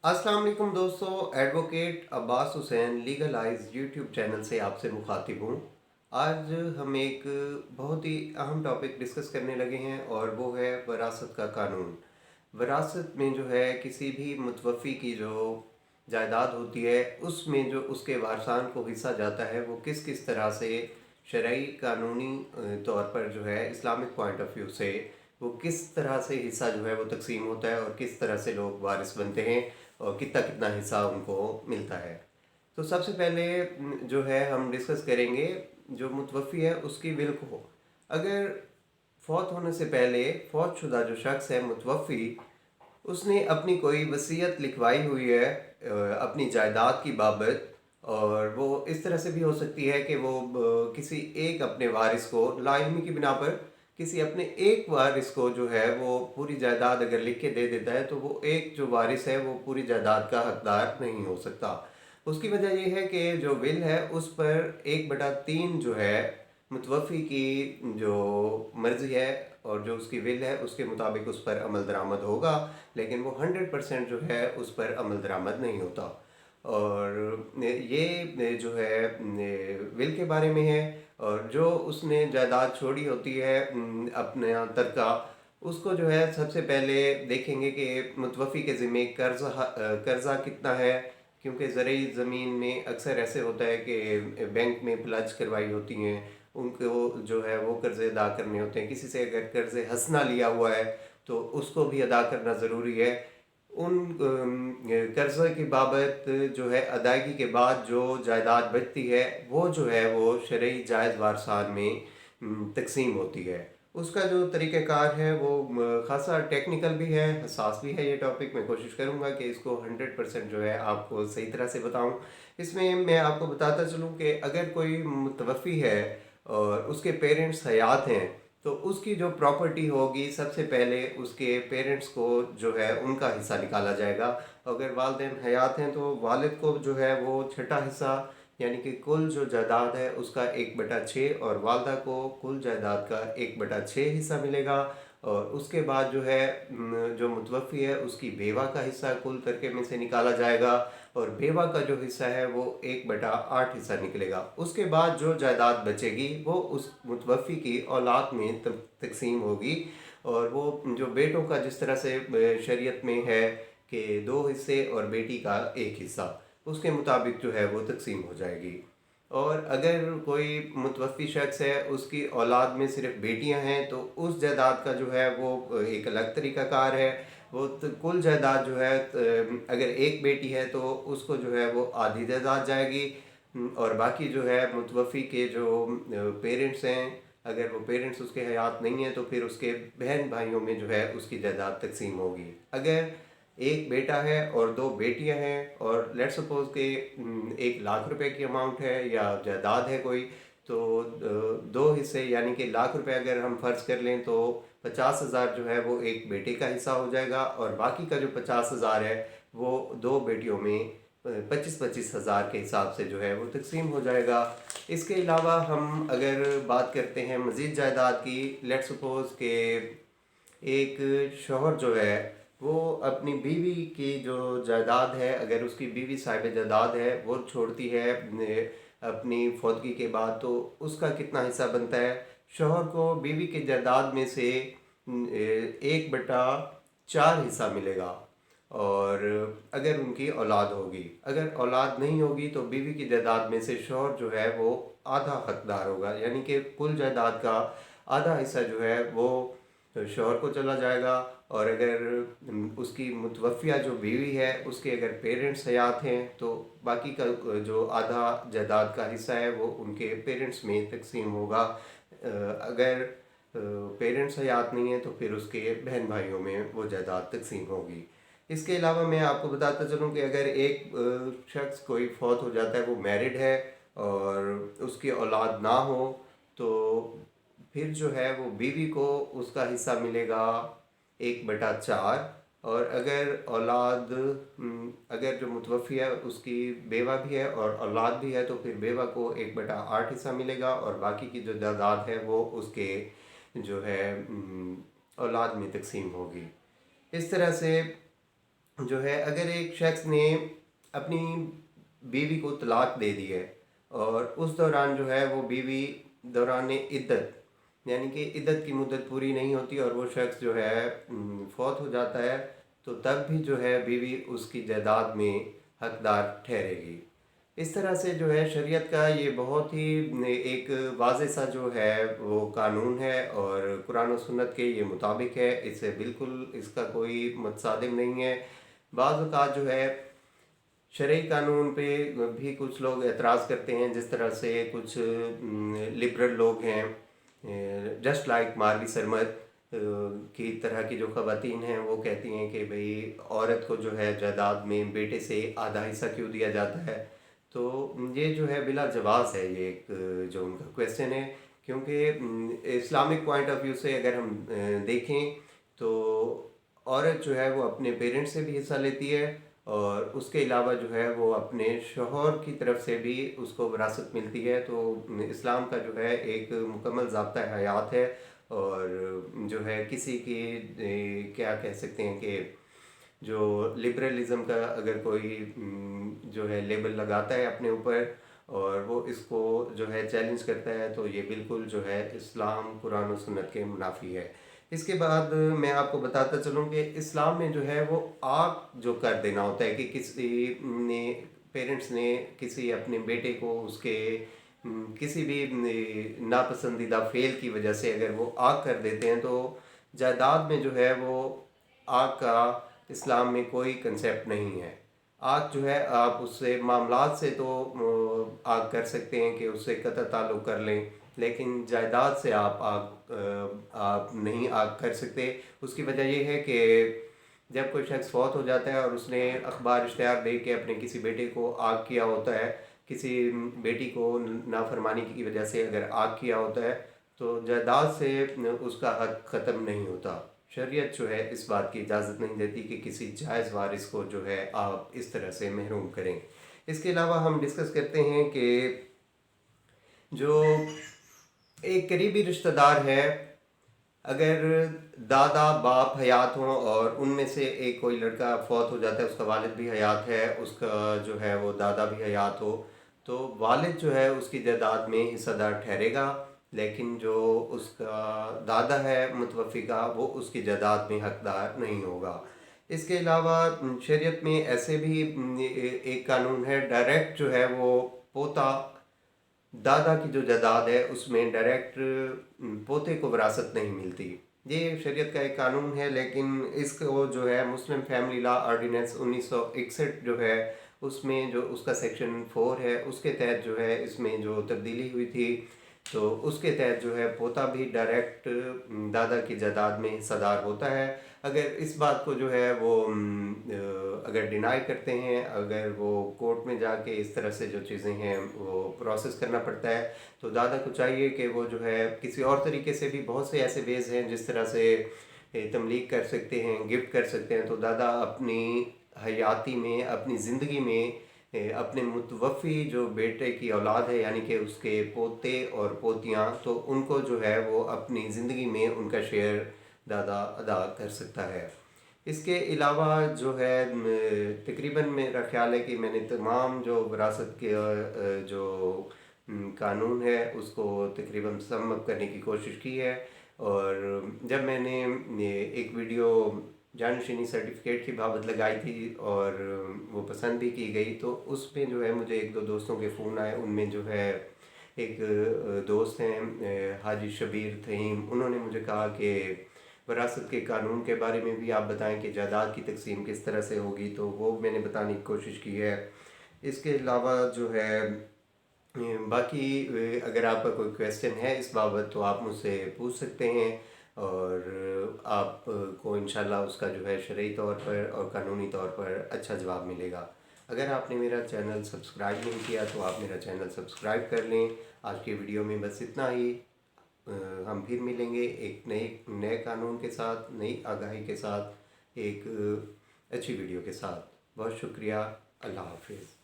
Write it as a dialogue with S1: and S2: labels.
S1: अस्सलाम वालेकुम दोस्तों। Advocate Abbas Hussain legal eyes YouTube channel से आपसे मुखातिब हूँ। आज हम एक बहुत ही अहम टॉपिक डिस्कस करने लगे हैं और वो है वरासत का कानून। वरासत में जो है किसी भी मुतवफ़ी की जो जायदाद होती है उसमें जो उसके वारसान को हिस्सा जाता है वो किस किस तरह से शरई कानूनी तौर पर जो है इस्लामिक पॉइंट ऑफ व्यू से वो किस तरह से हिस्सा जो है वो तकसीम होता है और किस तरह से लोग वारिस बनते हैं और कितना कितना हिस्सा उनको मिलता है। तो सबसे पहले जो है हम डिस्कस करेंगे जो मुतवफ़ी है उसकी विल को। अगर फौत होने से पहले फौत शुदा जो शख्स है मुतवफ़ी, उसने अपनी कोई वसीयत लिखवाई हुई है अपनी जायदाद की बाबत, और वो इस तरह से भी हो सकती है कि वो किसी एक अपने वारिस को लाइल्मी की बिना पर किसी अपने एक वारिस को जो है वो पूरी जायदाद अगर लिख के दे देता है तो वो एक जो वारिस है वो पूरी जायदाद का हकदार नहीं हो सकता। उसकी वजह ये है कि जो विल है उस पर 1/3 जो है मुतवफ़ी की जो मर्ज़ी है और जो उसकी विल है उसके मुताबिक उस पर अमल दरामद होगा, लेकिन वो 100% जो है उस पर अमल दरामद नहीं होता। और ये जो है विल के बारे में है। और जो उसने जायदाद छोड़ी होती है अपने तरका, उसको जो है सबसे पहले देखेंगे कि मुतवफ़ी के ज़िम्मे कर्ज़ा कितना है, क्योंकि ज़रई ज़मीन में अक्सर ऐसे होता है कि बैंक में प्लज करवाई होती हैं, उनको जो है वो कर्ज़े अदा करने होते हैं। किसी से अगर कर्ज़े हसना लिया हुआ है तो उसको भी अदा करना ज़रूरी है। उन कर्ज़े की बाबत जो है अदायगी के बाद जो जायदाद बचती है वो जो है वो शरई जायज़ वारसान में तक़सीम होती है। उसका जो तरीक़ाकार है वो ख़ासा टेक्निकल भी है, हसास भी है ये टॉपिक। मैं कोशिश करूँगा कि इसको 100% जो है आपको सही तरह से बताऊँ। इसमें मैं आपको बताता चलूँ कि अगर कोई मुतवफ़ी है और उसके पेरेंट्स हयात हैं तो उसकी जो प्रॉपर्टी होगी सबसे पहले उसके पेरेंट्स को जो है उनका हिस्सा निकाला जाएगा। अगर वालिदैन हयात हैं तो वालिद को जो है वो छठा हिस्सा, यानी कि कुल जो जायदाद है उसका 1/6, और वालदा को कुल जायदाद का 1/6 हिस्सा मिलेगा। और उसके बाद जो है जो मुतवफ़ी है उसकी बेवा का हिस्सा कुल तरके में से निकाला जाएगा, और बेवा का जो हिस्सा है वो 1/8 हिस्सा निकलेगा। उसके बाद जो जायदाद बचेगी वो उस मुतवफ़ी की औलाद में तकसीम होगी। और वो जो बेटों का जिस तरह से शरीयत में है कि 2 हिस्से और बेटी का 1 हिस्सा, उसके मुताबिक जो है वो तकसीम हो जाएगी। और अगर कोई मुतवफ़ी शख्स है उसकी औलाद में सिर्फ बेटियां हैं तो उस जायदाद का जो है वो एक अलग तरीक़ाकार है। वो कुल जायदाद जो है अगर एक बेटी है तो उसको जो है वो आधी जायदाद जाएगी। और बाकी जो है मुतवफ़ी के जो पेरेंट्स हैं, अगर वो पेरेंट्स उसके हयात नहीं हैं तो फिर उसके बहन भाइयों में जो है उसकी जायदाद तकसीम होगी। अगर एक बेटा है और 2 बेटियां हैं और लेट्स सपोज के 1 लाख रुपए की अमाउंट है या जायदाद है कोई, तो 2 हिस्से यानी कि लाख रुपए अगर हम फ़र्ज़ कर लें तो 50,000 जो है वो एक बेटे का हिस्सा हो जाएगा, और बाकी का जो 50,000 है वो 2 बेटियों में 25-25 हज़ार के हिसाब से जो है वो तकसीम हो जाएगा। इसके अलावा हम अगर बात करते हैं मज़ीद जायदाद की, लेट्स सपोज़ के एक शौहर जो है वो अपनी बीवी की जो जायदाद है, अगर उसकी बीवी साहिब जायदाद है वो छोड़ती है अपनी फौतगी के बाद, तो उसका कितना हिस्सा बनता है। शौहर को बीवी की जायदाद में से 1/4 हिस्सा मिलेगा। और अगर उनकी औलाद होगी, अगर औलाद नहीं होगी तो बीवी की जायदाद में से शौहर जो है वो आधा हकदार होगा, यानी कि कुल जायदाद का आधा हिस्सा जो है वो शौहर को चला जाएगा। और अगर उसकी मुतवफ़िया जो बीवी है उसके अगर पेरेंट्स हयात हैं तो बाकी का जो आधा जायदाद का हिस्सा है वो उनके पेरेंट्स में तकसीम होगा। अगर पेरेंट्स हयात नहीं हैं तो फिर उसके बहन भाइयों में वो जायदाद तकसीम होगी। इसके अलावा मैं आपको बताता चलूँ कि अगर एक शख्स कोई फौत हो जाता है, वो मैरिड है और उसकी औलाद ना हो, तो फिर जो है वो बीवी को उसका हिस्सा मिलेगा 1/4। और अगर औलाद अगर जो मुतवफ़ी है उसकी बेवा भी है और औलाद भी है तो फिर बेवा को 1/8 हिस्सा मिलेगा, और बाकी की जो जायदाद है वो उसके जो है औलाद में तकसीम होगी। इस तरह से जो है अगर एक शख्स ने अपनी बीवी को तलाक दे दी है और उस दौरान जो है वो बीवी दौरान इद्दत यानी कि इद्दत की मुद्दत पूरी नहीं होती और वो शख्स जो है फौत हो जाता है, तो तब भी जो है बीवी उसकी जायदाद में हकदार ठहरेगी। इस तरह से जो है शरीयत का ये बहुत ही एक वाज़ेह सा जो है वो कानून है और कुरान और सुन्नत के ये मुताबिक है, इससे बिल्कुल इसका कोई मुतसादिम नहीं है। बाज़ औक़ात जो है शरई कानून पे भी कुछ लोग एतराज़ करते हैं, जिस तरह से कुछ लिबरल लोग हैं जस्ट लाइक मार्वी सरमद की तरह की जो ख़वातीन हैं वो कहती हैं कि भाई औरत को जो है जायदाद में बेटे से आधा हिस्सा क्यों दिया जाता है। तो ये जो है बिला जवाज़ है ये एक जो उनका क्वेश्चन है, क्योंकि इस्लामिक पॉइंट ऑफ व्यू से अगर हम देखें तो औरत जो है वो अपने पेरेंट्स से भी हिस्सा लेती है और उसके अलावा जो है वो अपने शौहर की तरफ से भी उसको विरासत मिलती है। तो इस्लाम का जो है एक मुकम्मल ज़ाब्ता हयात है और जो है किसी की क्या कह सकते हैं कि जो लिबरलिज़म का अगर कोई जो है लेबल लगाता है अपने ऊपर और वो इसको जो है चैलेंज करता है, तो ये बिल्कुल जो है इस्लाम कुरान और सुन्नत के मुनाफी है। इसके बाद मैं आपको बताता चलूँ कि इस्लाम में जो है वो आग जो कर देना होता है कि किसी ने पेरेंट्स ने किसी अपने बेटे को उसके किसी भी नापसंदीदा फेल की वजह से अगर वो आग कर देते हैं, तो जायदाद में जो है वो आग का इस्लाम में कोई कंसेप्ट नहीं है। आग जो है आप उससे मामलात से तो आग कर सकते हैं कि उससे कतई ताल्लुक़ कर लें, लेकिन जायदाद से आप नहीं आग कर सकते। उसकी वजह यह है कि जब कोई शख्स फौत हो जाता है और उसने अखबार इश्तिहार दे के अपने किसी बेटे को आग किया होता है, किसी बेटी को नाफरमानी की वजह से अगर आग किया होता है, तो जायदाद से उसका हक ख़त्म नहीं होता। शरीयत जो है इस बात की इजाज़त नहीं देती कि किसी जायज़ वारिस को जो है आप इस तरह से महरूम करें। इसके अलावा हम डिस्कस करते हैं कि जो एक करीबी रिश्तेदार है, अगर दादा बाप हयात हों और उनमें से एक कोई लड़का फौत हो जाता है, उसका वालिद भी हयात है, उसका जो है वो दादा भी हयात हो, तो वालिद जो है उसकी जायदाद में हिस्सेदार ठहरेगा, लेकिन जो उसका दादा है मुतवफ़ी का वो उसकी जायदाद में हकदार नहीं होगा। इसके अलावा शरीयत में ऐसे भी एक कानून है, डायरेक्ट जो है वो पोता दादा की जो जायदाद है उसमें डायरेक्ट पोते को विरासत नहीं मिलती। ये शरीयत का एक कानून है, लेकिन इसको जो है मुस्लिम फैमिली लॉ ऑर्डिनेंस 1961 जो है उसमें जो उसका सेक्शन 4 है उसके तहत जो है इसमें जो तब्दीली हुई थी, तो उसके तहत जो है पोता भी डायरेक्ट दादा की जायदाद में हिस्सेदार होता है। अगर इस बात को जो है वो अगर डिनाई करते हैं, अगर वो कोर्ट में जाके इस तरह से जो चीज़ें हैं वो प्रोसेस करना पड़ता है, तो दादा को चाहिए कि वो जो है किसी और तरीके से भी बहुत से ऐसे वेज़ हैं जिस तरह से तमलीक कर सकते हैं, गिफ्ट कर सकते हैं। तो दादा अपनी हयाती में, अपनी ज़िंदगी में अपने मुतवफ़ी जो बेटे की औलाद है यानी कि उसके पोते और पोतियाँ, तो उनको जो है वो अपनी ज़िंदगी में उनका शेयर दादा अदा कर सकता है। इसके अलावा जो है तकरीबन मेरा ख़्याल है कि मैंने तमाम जो विरासत के जो कानून है उसको तकरीबन सम अप करने की कोशिश की है। और जब मैंने एक वीडियो जानशीनी सर्टिफिकेट की बाबत लगाई थी और वो पसंद भी की गई, तो उसमें जो है मुझे एक दो दोस्तों के फ़ोन आए। उनमें जो है एक दोस्त हैं हाजी शबीर थहीम, उन्होंने मुझे कहा कि विरासत के कानून के बारे में भी आप बताएं कि जायदाद की तकसीम किस तरह से होगी, तो वो मैंने बताने की कोशिश की है। इसके अलावा जो है बाकी अगर आपका कोई क्वेश्चन है इस बाबत तो आप मुझसे पूछ सकते हैं और आपको इंशाल्लाह उसका जो है शरई तौर पर और कानूनी तौर पर अच्छा जवाब मिलेगा। अगर आपने मेरा चैनल सब्सक्राइब नहीं किया तो आप मेरा चैनल सब्सक्राइब कर लें। आज की वीडियो में बस इतना ही। हम फिर मिलेंगे एक नए कानून के साथ, नई आगाही के साथ, एक अच्छी वीडियो के साथ। बहुत शुक्रिया। अल्लाह हाफिज़।